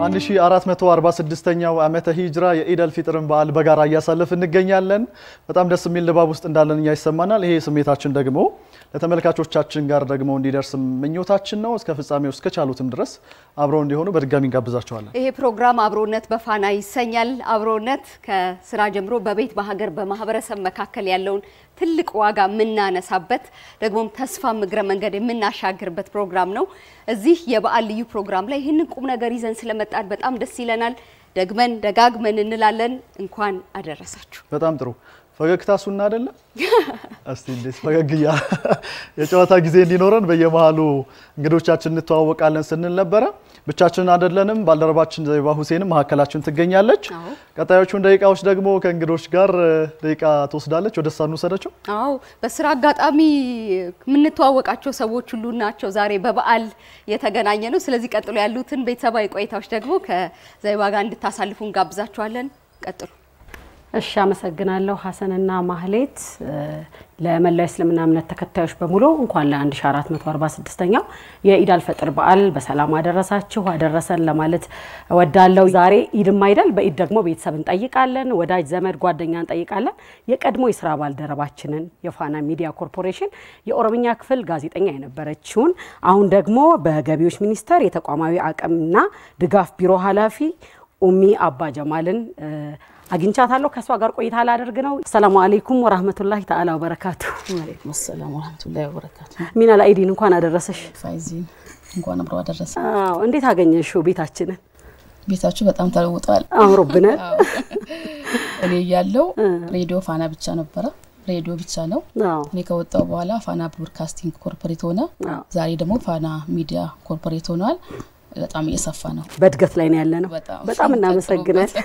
1446ኛው ዓመተ ሂጅራ የኢድ አልፊጥርን በዓል በጋራ እያሳለፍን እንገኛለን። በጣም ደስ የሚል ልባብ ውስጥ እንዳለን ያይሰማናል። ይሄ ስሜታችን ደግሞ ለተመልካቾቻችን ጋር ደግሞ እንዲደርስ ምኞታችን ነው። እስከ ፍጻሜው እስከ ቻሉትም ድረስ አብረው እንዲሆኑ በድጋሚ እንጋብዛቸዋለን። ይሄ ፕሮግራም አብሮነት በፋና ይሰኛል። አብሮነት ከስራ ጀምሮ በቤት በሀገር በማህበረሰብ መካከል ያለውን ትልቅ ዋጋ ምናነሳበት ደግሞም ተስፋ ምግረ መንገድ የምናሻግርበት ፕሮግራም ነው። እዚህ የበዓል ልዩ ፕሮግራም ላይ ይሄንን ቁም ነገር ይዘን ስለመጣን በጣም ደስ ይለናል። ደግመን ደጋግመን እንላለን እንኳን አደረሳችሁ። በጣም ጥሩ ፈገግታ ሱና አይደለ? እስቲ እንዴት ፈገግያ የጨዋታ ጊዜ እንዲኖረን በየመሃሉ እንግዶቻችን እንተዋወቃለን ስንል ነበር። ብቻችን አይደለንም። ባልደረባችን ዘይባ ሁሴንም መሐከላችን ትገኛለች። ቀጣዮቹን ደቂቃዎች ደግሞ ከእንግዶች ጋር ደቂቃ ተወስዳለች። ወደ ሳኑ ሰደቸው። አዎ በስራ አጋጣሚ ምን ተዋወቃቸው ሰዎች ሁሉ ናቸው ዛሬ በበዓል የተገናኘ ነው። ስለዚህ ቀጥሎ ያሉትን ቤተሰባዊ ቆይታዎች ደግሞ ከዘይባ ጋር እንድታሳልፉን ጋብዛችኋለን። ቀጥሉ። እሺ አመሰግናለሁ ሐሰንና ማህሌት። ለመላው እስልምና እምነት ተከታዮች በሙሉ እንኳን ለ1446ኛው የኢድ አልፈጥር በዓል በሰላም አደረሳችሁ አደረሰን ለማለት እወዳለሁ። ዛሬ ኢድም አይደል በኢድ ደግሞ ቤተሰብ እንጠይቃለን፣ ወዳጅ ዘመድ ጓደኛ እንጠይቃለን። የቀድሞ የሥራ ባልደረባችንን የፋና ሚዲያ ኮርፖሬሽን የኦሮምኛ ክፍል ጋዜጠኛ የነበረችውን አሁን ደግሞ በገቢዎች ሚኒስቴር የተቋማዊ አቅምና ድጋፍ ቢሮ ኃላፊ ኡሚ አባ ጀማልን አግኝቻታለሁ። ከሷ ጋር ቆይታ ላደርግ ነው። ሰላም አለይኩም ወራህመቱላሂ ተዓላ ወበረካቱ። ወአለይኩም ሰላም ወራህመቱላሂ ወበረካቱ። ሚና ለኢዲን እንኳን አደረሰሽ። ፋይዚን እንኳን አብሮ አደረሰ። እንዴት አገኘሽው ቤታችንን? ቤታችሁ በጣም ተለውጧል። አምሮብናል። እኔ ያለው ሬዲዮ ፋና ብቻ ነበረ። ሬዲዮ ብቻ ነው። እኔ ከወጣው በኋላ ፋና ብሮድካስቲንግ ኮርፖሬት ሆነ። ዛሬ ደግሞ ፋና ሚዲያ ኮርፖሬት ሆኗል። በጣም እየሰፋ ነው። በእድገት ላይ ነው ያለነው። በጣም እናመሰግናለን።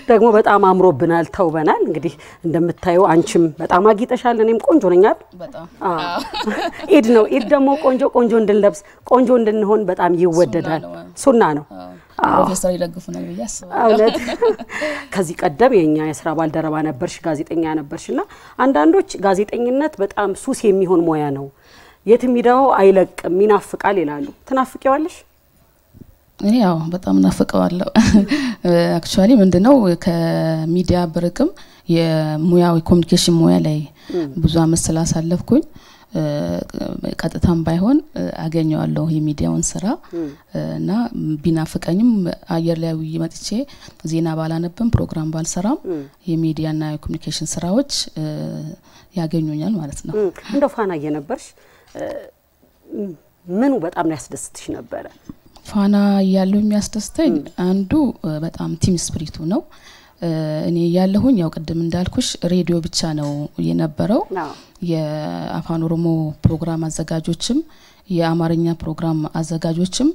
ደግሞ በጣም አምሮብናል ተውበናል። እንግዲህ እንደምታዩ አንቺም በጣም አጊጠሻል፣ እኔም ቆንጆ ነኝ አይደል? በጣም ኢድ ነው። ኢድ ደግሞ ቆንጆ እንድንለብስ ቆንጆ እንድንሆን በጣም ይወደዳል። ሱና ነው። ፕሮፌሰር ይደግፉናል ብዬ አስባለሁ። ከዚህ ቀደም የኛ የሥራ ባልደረባ ነበርሽ፣ ጋዜጠኛ ነበርሽና አንዳንዶች ጋዜጠኝነት በጣም ሱስ የሚሆን ሙያ ነው፣ የትም ሄደው አይለቅም ይናፍቃል ይላሉ። ትናፍቂዋለሽ? እኔ ያው በጣም ናፍቀዋለሁ። አክቹአሊ ምንድነው ከሚዲያ ብርቅም የሙያው ኮሙኒኬሽን ሙያ ላይ ብዙ አመት ስላሳለፍኩኝ ቀጥታም ባይሆን አገኘዋለሁ የሚዲያውን ስራ እና ቢናፍቀኝም አየር ላይ መጥቼ ዜና ባላነብም ፕሮግራም ባልሰራም የሚዲያና የኮሙኒኬሽን ስራዎች ያገኙኛል ማለት ነው። እንደው ፋና እየነበርሽ ምኑ በጣም ያስደስትሽ ነበር? ፋና ያለው የሚያስደስተኝ አንዱ በጣም ቲም ስፒሪቱ ነው። እኔ ያለሁኝ ያው ቀደም እንዳልኩሽ ሬዲዮ ብቻ ነው የነበረው። የአፋን ኦሮሞ ፕሮግራም አዘጋጆችም የአማርኛ ፕሮግራም አዘጋጆችም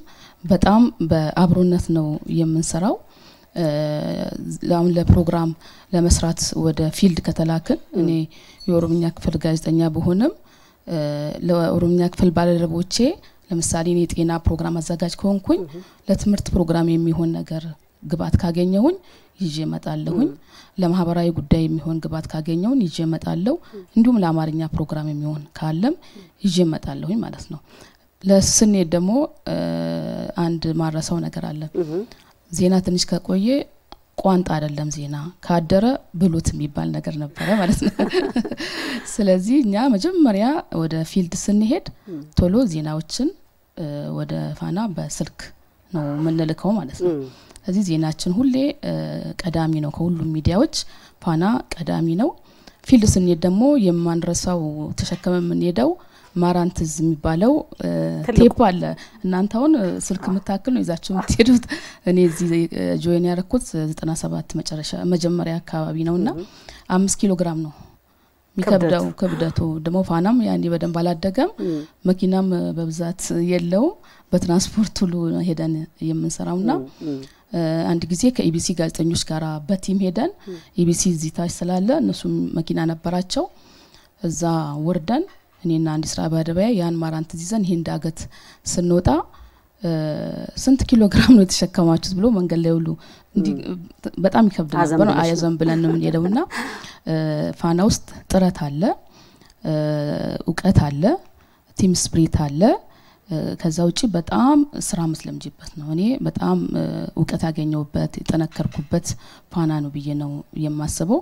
በጣም በአብሮነት ነው የምንሰራው። ለአሁን ለፕሮግራም ለመስራት ወደ ፊልድ ከተላከን እኔ የኦሮምኛ ክፍል ጋዜጠኛ በሆነም ለኦሮምኛ ክፍል ባልደረቦቼ ለምሳሌ እኔ ጤና ፕሮግራም አዘጋጅ ከሆንኩኝ ለትምህርት ፕሮግራም የሚሆን ነገር ግባት ካገኘሁኝ ይዤ መጣለሁኝ። ለማህበራዊ ጉዳይ የሚሆን ግባት ካገኘሁኝ ይዤ መጣለሁ። እንዲሁም ለአማርኛ ፕሮግራም የሚሆን ካለም ይዤ መጣለሁኝ ማለት ነው። ለስኔ ደግሞ አንድ ማረሳው ነገር አለ። ዜና ትንሽ ከቆየ ቋንጣ አይደለም ዜና ካደረ ብሉት የሚባል ነገር ነበር ማለት ነው። ስለዚህ እኛ መጀመሪያ ወደ ፊልድ ስንሄድ ቶሎ ዜናዎችን ወደ ፋና በስልክ ነው ምንልከው ማለት ነው። ስለዚህ ዜናችን ሁሌ ቀዳሚ ነው ከሁሉም ሚዲያዎች ፋና ቀዳሚ ነው። ፊልድ ስንሄድ ደግሞ የማንረሳው ተሸከመ የምንሄደው ማራንትዝ የሚባለው ቴፕ አለ። እናንተውን ስልክ መታከል ነው ይዛችሁ የምትሄዱት። እኔ እዚህ ጆይን ያረኩት 97 መጀመሪያ አካባቢ ነውና 5 ኪሎ ግራም ነው የሚከብደው። ክብደቱ ደግሞ ፋናም ያኔ በደንብ አላደገም፣ መኪናም በብዛት የለው፣ በትራንስፖርት ሁሉ ሄደን የምንሰራውና አንድ ጊዜ ከኢቢሲ ጋዜጠኞች ጋር በቲም ሄደን ኢቢሲ ዚታች ስላለ እነሱም መኪና ነበራቸው እዛ ወርደን እኔና አንድ ስራ ባደረባይ ያን ማራንት ይዘን ይሄን ዳገት ስንወጣ ስንት ኪሎ ግራም ነው ተሸከማችሁት ብሎ መንገድ ላይ ሁሉ እንዲ በጣም ይከብዳል ነበር። አያዘን ብለን ነው የሄደውና ፋና ውስጥ ጥረት አለ፣ ዕውቀት አለ፣ ቲም ስፒሪት አለ፣ ከዛ ውጪ በጣም ስራ መስለምጂበት ነው እኔ በጣም ዕውቀት ያገኘውበት የተነከርኩበት ፋና ነው ብዬ ነው የማስበው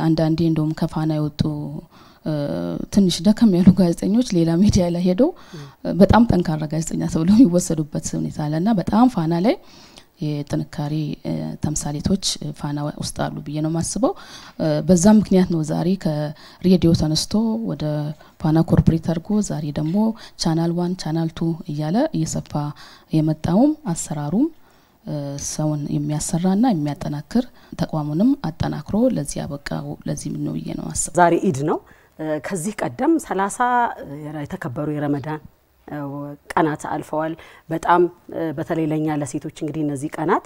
አንዳንዴ እንደውም ከፋና ይወጡ ትንሽ ደከም ያሉ ጋዜጠኞች ሌላ ሚዲያ ላይ ሄደው በጣም ጠንካራ ጋዜጠኛ ተብለው ይወሰዱበት ሁኔታ አለና በጣም ፋና ላይ የጥንካሬ ተምሳሌቶች ፋና ውስጥ አሉ ብዬ ነው ማስበው በዛ ምክንያት ነው ዛሬ ከሬዲዮ ተነስቶ ወደ ፋና ኮርፖሬት አድርጎ ዛሬ ደግሞ ቻናል 1 ቻናል 2 እያለ እየሰፋ የመጣውም አሰራሩም ሰውን የሚያሰራና የሚያጠናክር ተቋሙንም አጠናክሮ ለዚህ ያበቃው ለዚህ ነው ብዬ ነው ማስበው ዛሬ ኢድ ነው ከዚህ ቀደም 30 የተከበሩ የረመዳን ቀናት አልፈዋል በጣም በተለይ ለኛ ለሴቶች እንግዲህ እነዚህ ቀናት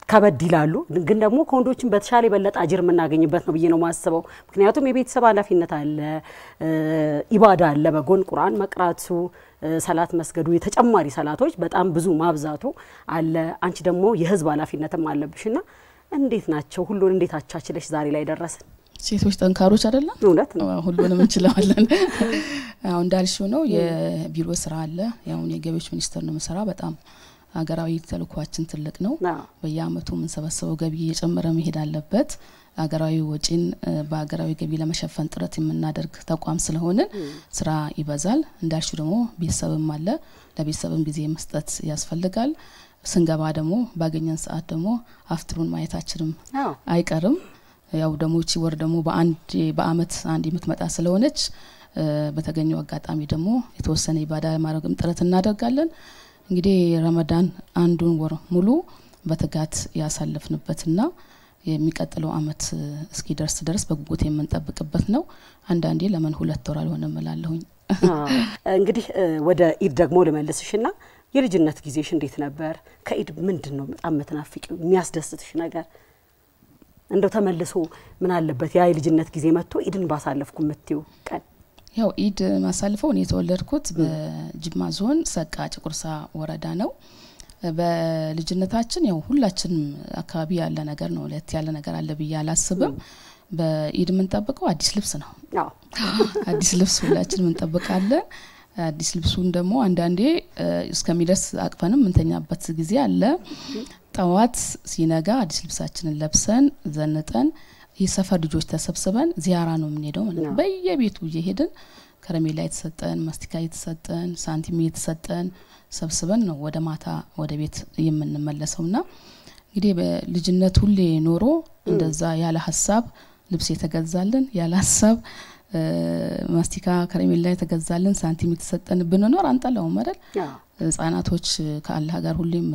ከበድ ይላሉ ግን ደግሞ ከወንዶችን በተሻለ በለጥ አጅር የምናገኝበት ነው ብዬ ነው ማስበው ምክንያቱም የቤተሰብ ኃላፊነት አለ ኢባዳ አለ በጎን ቁርአን መቅራቱ ሰላት መስገዱ የተጨማሪ ሰላቶች በጣም ብዙ ማብዛቱ አለ አንቺ ደግሞ የህዝብ ኃላፊነትም አለብሽና እንዴት ናቸው ሁሉን እንዴት አቻችለሽ ዛሬ ላይ ደረሰን ሴቶች ጠንካሮች አይደለም እውነት ነው ሁሉንም እንችላለን አሁን እንዳልሽው ነው የቢሮ ስራ አለ ያው የገቢዎች ሚኒስቴር ነው መስራ በጣም አገራዊ ተልኳችን ትልቅ ነው በየአመቱ ምን ሰበሰበው ገቢ እየጨመረ መሄድ አለበት አገራዊ ወጪን በአገራዊ ገቢ ለመሸፈን ጥረት የምናደርግ ተቋም ስለሆነ ስራ ይበዛል እንዳልሽው ደግሞ ቤተሰብም አለ ለቤተሰብም ጊዜ መስጠት ያስፈልጋል ስንገባ ደግሞ ባገኘን ሰዓት ደግሞ አፍጥሩን ማየታችንም አይቀርም ያው ደሞቺ ወር ደግሞ በአመት አንድ የምትመጣ ስለሆነች በተገኘው አጋጣሚ ደግሞ የተወሰነ ኢባዳ ማድረግም ጥረት እናደርጋለን እንግዲህ ረመዳን አንዱን ወር ሙሉ በተጋት ያሳለፍንበትና የሚቀጥለው አመት እስኪ ደርስ በጉጉት የምንጠብቅበት ነው አንዳንዴ ለምን 2 ወር አልሆነም እላለሁኝ እንግዲህ ወደ ኢድ ደግሞ ልመልስሽና የልጅነት ጊዜሽ እንዴት ነበር ከኢድ ምንድነው በጣም መተናፍቂው የሚያስደስትሽ ነገር እንደው ተመልሶ ምን አለበት ያ የልጅነት ጊዜ መጥቶ ኢድን ባሳለፍኩ ምትዩ ቀን ያው ኢድ ማሳልፈው እኔ ተወለድኩት በጅማ ዞን ሰቃ ጭቁርሳ ወረዳ ነው በልጅነታችን ያው ሁላችንም አካባቢ ያለ ነገር ነው ለየት ያለ ነገር አለ ብዬ አላስብም በኢድ ምን ተጠብቀው አዲስ ልብስ ነው አዎ አዲስ ልብስ ሁላችንም እንጠብቃለን አዲስ ልብሱን ደግሞ አንዳንዴ እስከሚደርስ አቅፈንም እንተኛበት ጊዜ አለ ጠዋት ሲነጋ አዲስ ልብሳችንን ለብሰን ዘንጠን የሰፈር ልጆች ተሰብስበን ዚያራ ነው የምንሄደው ማለት ነው በየቤቱ እየሄድን ከረሜላ የተሰጠን ማስቲካ የተሰጠን ሳንቲም የተሰጠን ሰብስበን ነው ወደ ማታ ወደ ቤት የምንመለሰውና እንግዲህ በልጅነት ሁሌ ኖሮ እንደዛ ያለ ሐሳብ ልብስ የተገዛልን ያለ ሐሳብ ማስቲካ ከረሜላ የተገዛልን ሳንቲም የተሰጠን ብንኖር አንጠላውም አይደል ህፃናቶች ከአላህ ጋር ሁሌም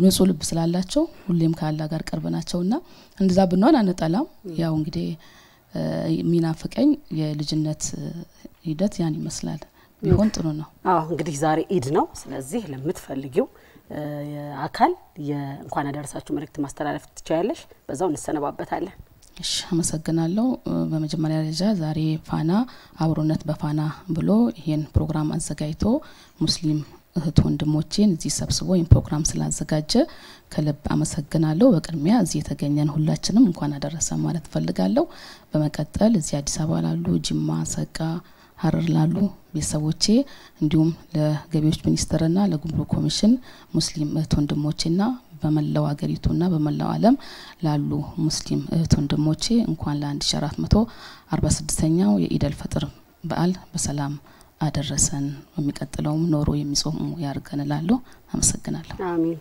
ንጹህ ልብ ስላላቸው ሁሌም ከአላህ ጋር ቀርበናቸውና እንደዛ ብንሆን አንጠላም ያው እንግዲህ ሚናፍቀኝ የልጅነት ሂደት ያን ይመስላል ቢሆን ጥሩ ነው አዎ እንግዲህ ዛሬ ኢድ ነው ስለዚህ ለምትፈልጊው አካል የእንኳን አደረሳችሁ መልእክት ማስተላለፍ ትችያለሽ በዛው እንሰነባበታለን እሺ አመሰግናለሁ በመጀመሪያ ደረጃ ዛሬ ፋና አብሮነት በፋና ብሎ ይሄን ፕሮግራም አዘጋጅቶ ሙስሊም እህት ወንድሞቼን እዚህ ሰብስቦ ይሄን ፕሮግራም ስላዘጋጀ ከልብ አመሰግናለሁ በቅድሚያ እዚህ የተገኘን ሁላችንም እንኳን አደረሰ ማለት ፈልጋለሁ በመቀጠል እዚህ አዲስ አበባ ላሉ ጅማ ሰቃ ሐረር ላሉ ቤተሰቦቼ እንዲሁም ለገቢዎች ሚኒስቴርና ለጉምሩክ ኮሚሽን ሙስሊም እህት ወንድሞቼና በመላው ሀገሪቱና በመላው ዓለም ላሉ ሙስሊም እህት ወንድሞቼ እንኳን ለ1446ኛው የኢድ አልፈጥር በዓል በሰላም አደረሰን የሚቀጥለውም ኖሮ የሚጾሙ ያርገን እላለሁ አመሰግናለሁ አሜን